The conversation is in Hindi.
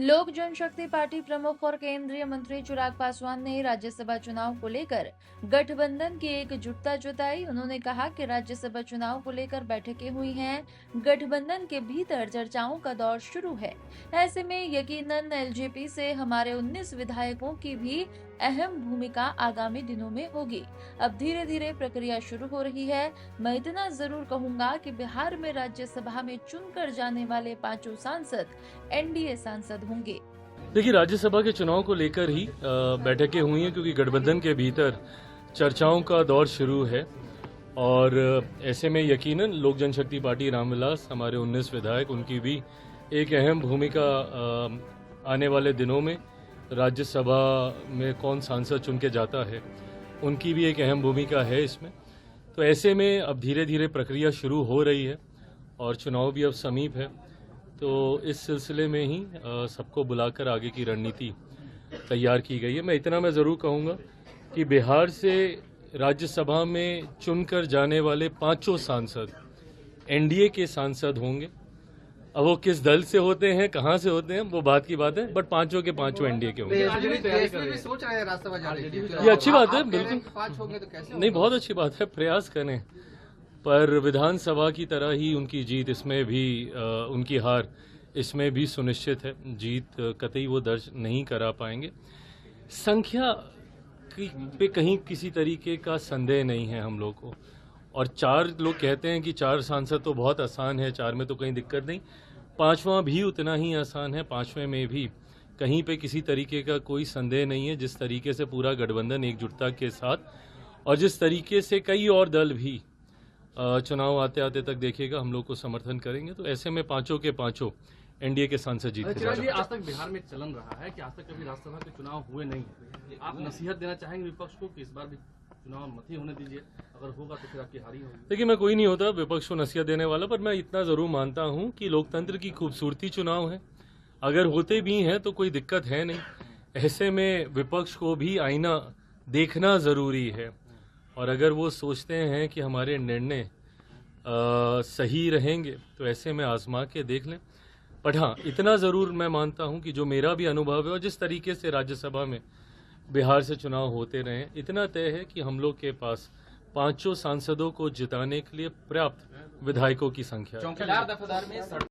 लोक जनशक्ति पार्टी प्रमुख और केंद्रीय मंत्री चिराग पासवान ने राज्यसभा चुनाव को लेकर गठबंधन की एकजुटता जताई। उन्होंने कहा कि राज्यसभा चुनाव को लेकर बैठकें हुई हैं, गठबंधन के भीतर चर्चाओं का दौर शुरू है। ऐसे में यकीनन एलजेपी से हमारे 19 विधायकों की भी अहम भूमिका आगामी दिनों में होगी। अब धीरे धीरे प्रक्रिया शुरू हो रही है। मैं इतना जरूर कहूंगा कि बिहार में राज्यसभा में चुनकर जाने वाले 5 सांसद एनडीए सांसद होंगे। देखिए, राज्यसभा के चुनाव को लेकर ही बैठकें हुई हैं, क्योंकि गठबंधन के भीतर चर्चाओं का दौर शुरू है और ऐसे में यकीनन लोक जनशक्ति पार्टी रामविलास, हमारे 19 विधायक, उनकी भी एक अहम भूमिका आने वाले दिनों में राज्यसभा में कौन सांसद चुन के जाता है, उनकी भी एक अहम भूमिका है इसमें। तो ऐसे में अब धीरे धीरे प्रक्रिया शुरू हो रही है और चुनाव भी अब समीप है, तो इस सिलसिले में ही सबको बुलाकर आगे की रणनीति तैयार की गई है। मैं ज़रूर कहूँगा कि बिहार से राज्यसभा में चुनकर जाने वाले 5 सांसद एनडीए के सांसद होंगे। अब वो किस दल से होते हैं, कहाँ से होते हैं, वो बात की बात है, बट 5 के 5 एनडीए के होंगे। ये अच्छी बात है, बिल्कुल। 5 होंगे तो कैसे? नहीं, बहुत अच्छी बात है, प्रयास करें, पर विधानसभा की तरह ही उनकी जीत इसमें भी उनकी हार इसमें भी सुनिश्चित है। जीत कतई वो दर्ज नहीं करा पाएंगे। संख्या पे कहीं किसी तरीके का संदेह नहीं है हम लोग को। और 4 लोग कहते हैं कि 4 सांसद तो बहुत आसान है, 4 में तो कहीं दिक्कत नहीं, 5वां भी उतना ही आसान है। 5वें में भी कहीं पे किसी तरीके का कोई संदेह नहीं है। जिस तरीके से पूरा गठबंधन एकजुटता के साथ और जिस तरीके से कई और दल भी चुनाव आते आते तक देखिएगा हम लोग को समर्थन करेंगे, तो ऐसे में 5 के 5 एनडीए के सांसद जीत के जी, आज तक बिहार में चलन रहा है कि आज तक कभी राज्यसभा के चुनाव हुए नहीं। आप नसीहत देना चाहेंगे विपक्ष को कि इस बार भी चुनाव मत ही होने दीजिए, अगर होगा तो फिर आपकी हारी होगी? देखिए, मैं कोई नहीं होता विपक्ष को नसीहत देने वाला, पर मैं इतना जरूर मानता हूं कि लोकतंत्र की खूबसूरती चुनाव है। अगर होते भी हैं तो कोई दिक्कत है नहीं। ऐसे में विपक्ष को भी आईना देखना जरूरी है और अगर वो सोचते हैं कि हमारे निर्णय सही रहेंगे तो ऐसे में आजमा के देख लें। बट हाँ, इतना ज़रूर मैं मानता हूं कि जो मेरा भी अनुभव है और जिस तरीके से राज्यसभा में बिहार से चुनाव होते रहे, इतना तय है कि हम लोग के पास 5 सांसदों को जिताने के लिए पर्याप्त विधायकों की संख्या है। चौकीदार दफेदार में